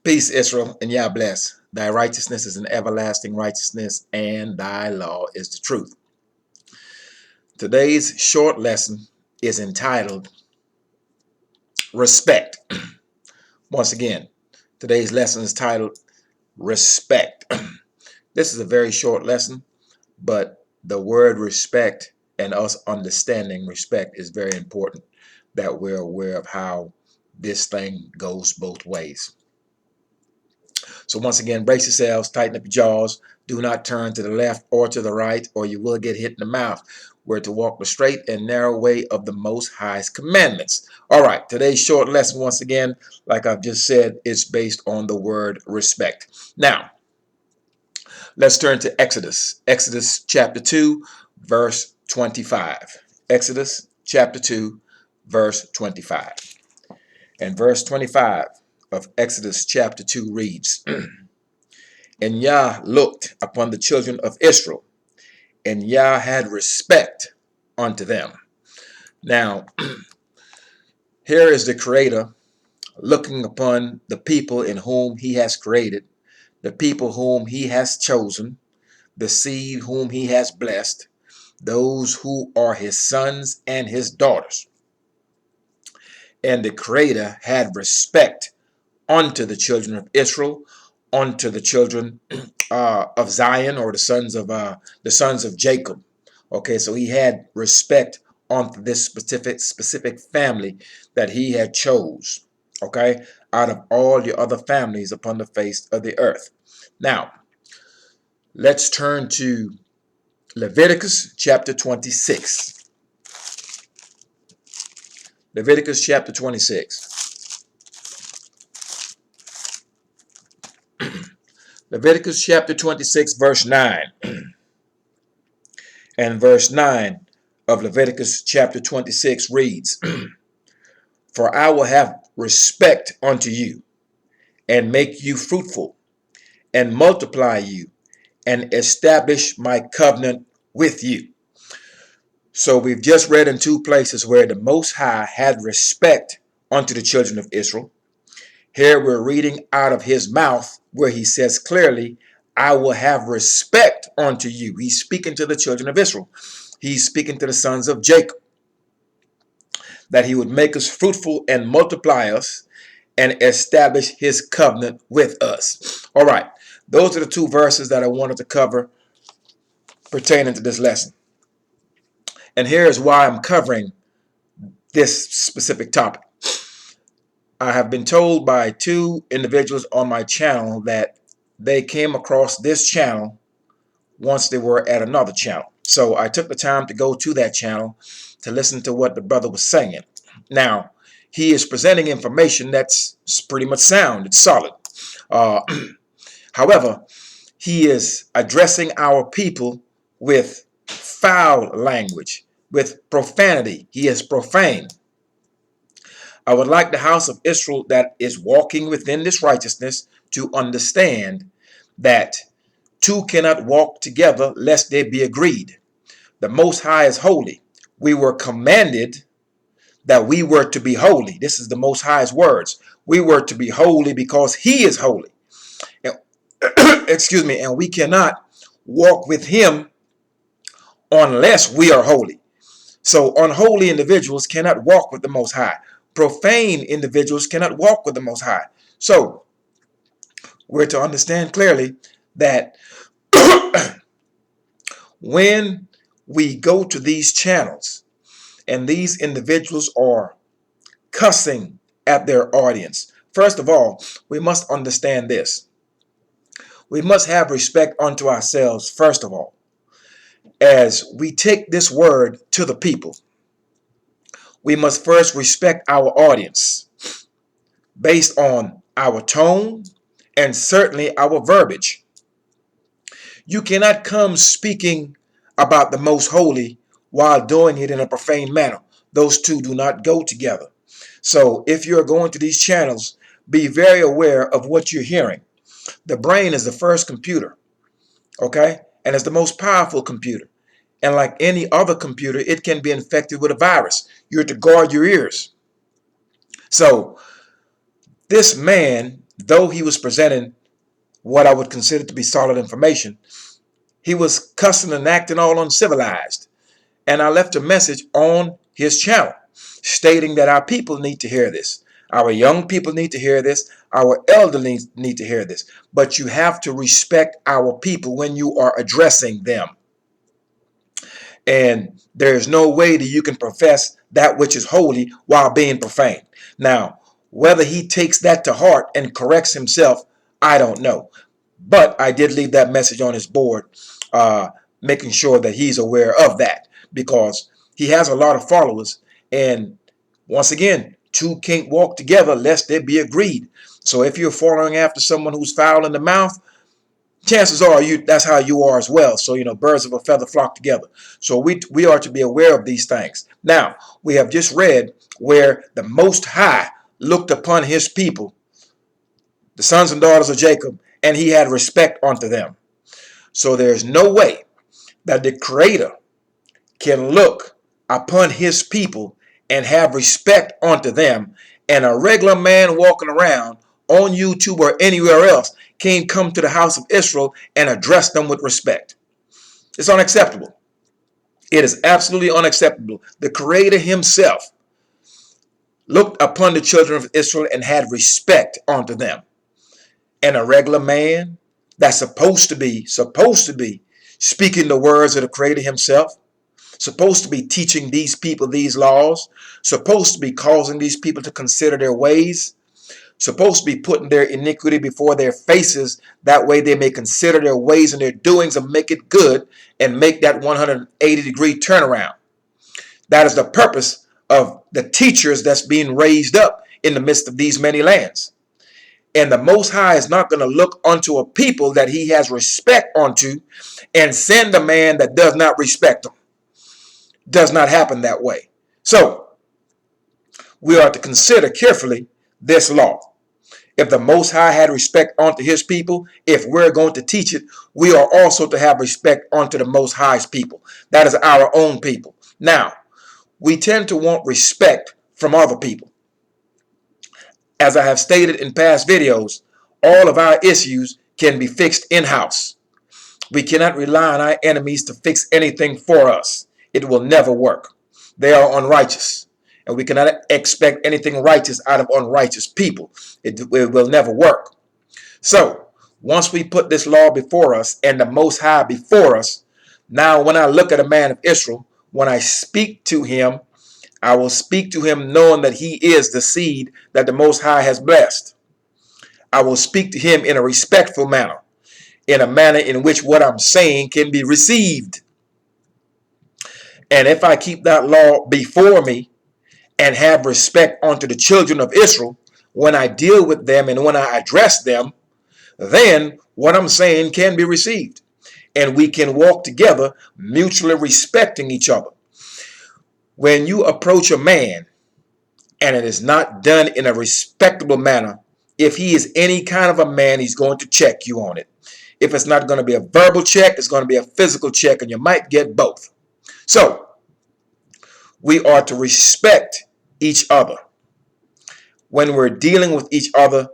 Peace, Israel, and Yah bless. Thy righteousness is an everlasting righteousness, and thy law is the truth. Today's short lesson is entitled Respect. Once again, today's lesson is titled Respect. This is a very short lesson, but the word respect and us understanding respect is very important, that we're aware of how this thing goes both ways. So once again, brace yourselves, tighten up your jaws. Do not turn to the left or to the right, or you will get hit in the mouth. We're to walk the straight and narrow way of the Most High's commandments. All right, today's short lesson, once again, like I've just said, is based on the word respect. Now, let's turn to Exodus. Exodus chapter 2, verse 25. Exodus chapter 2, verse 25. And verse 25 of Exodus chapter 2 reads, And Yah looked upon the children of Israel, and Yah had respect unto them. Now, here is the Creator looking upon the people in whom he has created, the people whom he has chosen, the seed whom he has blessed, those who are his sons and his daughters. And the Creator had respect unto the children of Israel, unto the children of Zion, or the sons of Jacob. Okay, so he had respect unto this specific family that he had chose. Okay, out of all the other families upon the face of the earth. Now, let's turn to Leviticus chapter 26. Leviticus chapter 26. Leviticus chapter 26, verse 9. And verse 9 of Leviticus chapter 26 reads, For I will have respect unto you, and make you fruitful, and multiply you, and establish my covenant with you. So we've just read in two places where the Most High had respect unto the children of Israel. Here we're reading out of his mouth where he says clearly, I will have respect unto you. He's speaking to the children of Israel. He's speaking to the sons of Jacob, that he would make us fruitful and multiply us and establish his covenant with us. All right, those are the two verses that I wanted to cover pertaining to this lesson. And here's why I'm covering this specific topic. I have been told by two individuals on my channel that they came across this channel once they were at another channel. So I took the time to go to that channel to listen to what the brother was saying. Now, he is presenting information that's pretty much sound. It's solid. However, he is addressing our people with foul language, with profanity. He is profane. I would like the house of Israel that is walking within this righteousness to understand that two cannot walk together lest they be agreed. The Most High is holy. We were commanded that we were to be holy. This is the Most High's words. We were to be holy because he is holy. Excuse me. And we cannot walk with him unless we are holy. So unholy individuals cannot walk with the Most High. Profane individuals cannot walk with the Most High. So we're to understand clearly that when we go to these channels and these individuals are cussing at their audience, first of all, we must understand this. We must have respect unto ourselves, first of all, as we take this word to the people. We must first respect our audience based on our tone and certainly our verbiage. You cannot come speaking about the most holy while doing it in a profane manner. Those two do not go together. So if you're going to these channels, be very aware of what you're hearing. The brain is the first computer, okay? And it's the most powerful computer. And like any other computer, it can be infected with a virus. You're to guard your ears. So this man though he was presenting what I would consider to be solid information, he was cussing and acting all uncivilized. And I left a message on his channel stating that our people need to hear this. Our young people need to hear this. Our elderly need to hear this. But you have to respect our people when you are addressing them. And there's no way that you can profess that which is holy while being profane. Now, whether he takes that to heart and corrects himself, I don't know. But I did leave that message on his board, making sure that he's aware of that, because he has a lot of followers. And once again, two can't walk together lest they be agreed. So if you're following after someone who's foul in the mouth, chances are that's how you are as well. So, birds of a feather flock together. So we are to be aware of these things. Now, we have just read where the Most High looked upon his people, the sons and daughters of Jacob, and he had respect unto them. So there's no way that the Creator can look upon his people and have respect unto them, and a regular man walking around on YouTube or anywhere else can't come to the house of Israel and address them with respect. It's unacceptable. It is absolutely unacceptable. The Creator himself looked upon the children of Israel and had respect unto them. And a regular man that's supposed to be speaking the words of the Creator himself, supposed to be teaching these people these laws, supposed to be causing these people to consider their ways, supposed to be putting their iniquity before their faces, that way they may consider their ways and their doings and make it good and make that 180-degree turnaround. That is the purpose of the teachers that's being raised up in the midst of these many lands. And the Most High is not going to look unto a people that he has respect unto and send a man that does not respect them. Does not happen that way. So we are to consider carefully this law. If the Most High had respect unto his people, if we're going to teach it, we are also to have respect unto the Most High's people. That is our own people. Now, we tend to want respect from other people. As I have stated in past videos, all of our issues can be fixed in-house. We cannot rely on our enemies to fix anything for us. It will never work. They are unrighteous, and we cannot expect anything righteous out of unrighteous people. It will never work. So, once we put this law before us and the Most High before us, now when I look at a man of Israel, when I speak to him, I will speak to him knowing that he is the seed that the Most High has blessed. I will speak to him in a respectful manner, in a manner in which what I'm saying can be received. And if I keep that law before me and have respect unto the children of Israel, when I deal with them and when I address them, then what I'm saying can be received. And we can walk together mutually respecting each other. When you approach a man and it is not done in a respectable manner, if he is any kind of a man, he's going to check you on it. If it's not going to be a verbal check, it's going to be a physical check, and you might get both. So, we are to respect each other when we're dealing with each other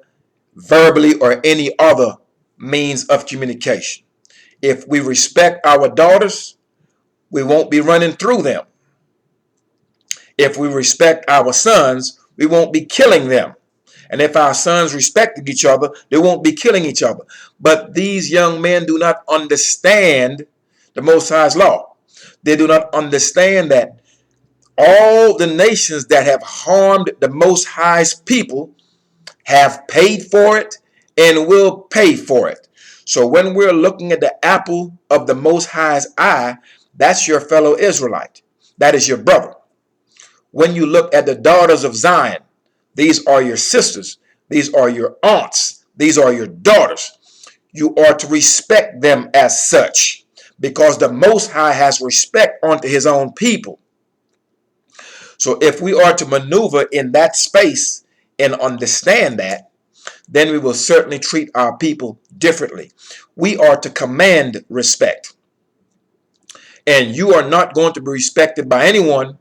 verbally or any other means of communication. If we respect our daughters, we won't be running through them. If we respect our sons, we won't be killing them. And if our sons respected each other, they won't be killing each other. But these young men do not understand the Most High's law. They do not understand that all the nations that have harmed the Most High's people have paid for it and will pay for it. So when we're looking at the apple of the Most High's eye, that's your fellow Israelite. That is your brother. When you look at the daughters of Zion, these are your sisters. These are your aunts. These are your daughters. You are to respect them as such, because the Most High has respect unto his own people. So if we are to maneuver in that space and understand that, then we will certainly treat our people differently. We are to command respect. And you are not going to be respected by anyone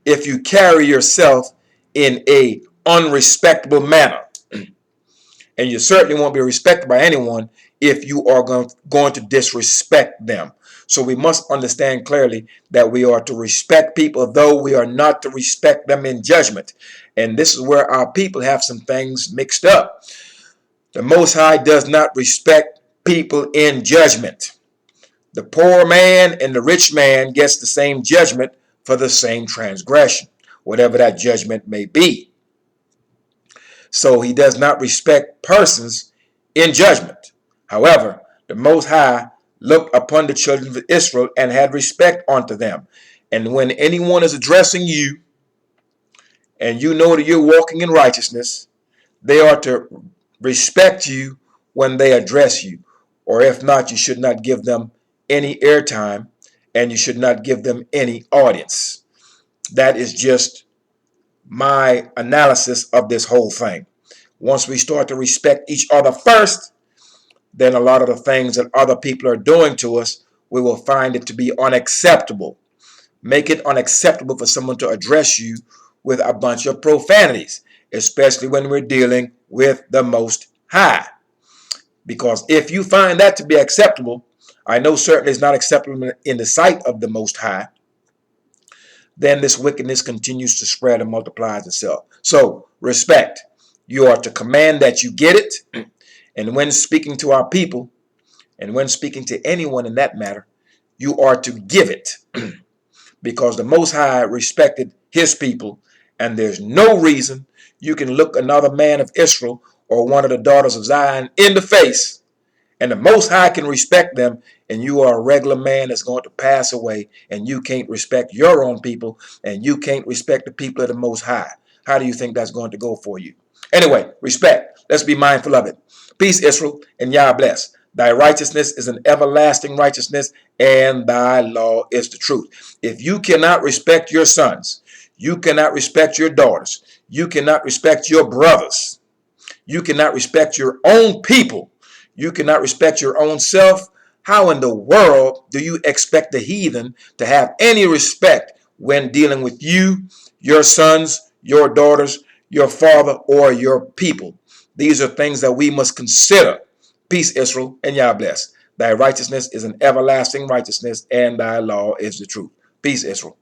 if you carry yourself in a unrespectable manner. And you certainly won't be respected by anyone if you are going to disrespect them. So we must understand clearly that we are to respect people, though we are not to respect them in judgment. And this is where our people have some things mixed up. The Most High does not respect people in judgment. The poor man and the rich man gets the same judgment for the same transgression, whatever that judgment may be. So he does not respect persons in judgment. However, the Most High looked upon the children of Israel and had respect unto them. And when anyone is addressing you, and you know that you're walking in righteousness, they are to respect you when they address you. Or if not, you should not give them any airtime, and you should not give them any audience. That is just my analysis of this whole thing. Once we start to respect each other first, then a lot of the things that other people are doing to us, we will find it to be unacceptable. Make it unacceptable for someone to address you with a bunch of profanities, especially when we're dealing with the Most High. Because if you find that to be acceptable, I know certainly it's not acceptable in the sight of the Most High, then this wickedness continues to spread and multiplies itself. So, respect. You are to command that you get it. And when speaking to our people, and when speaking to anyone in that matter, you are to give it. Because the Most High respected his people, and there's no reason you can look another man of Israel or one of the daughters of Zion in the face, and the Most High can respect them, and you are a regular man that's going to pass away, and you can't respect your own people, and you can't respect the people of the Most High. How do you think that's going to go for you? Anyway, respect. Let's be mindful of it. Peace, Israel, and Yah bless. Thy righteousness is an everlasting righteousness, and thy law is the truth. If you cannot respect your sons, you cannot respect your daughters, you cannot respect your brothers, you cannot respect your own people, you cannot respect your own self, how in the world do you expect the heathen to have any respect when dealing with you, your sons, your daughters, your father, or your people? These are things that we must consider. Peace, Israel, and Yah bless. Thy righteousness is an everlasting righteousness, and thy law is the truth. Peace, Israel.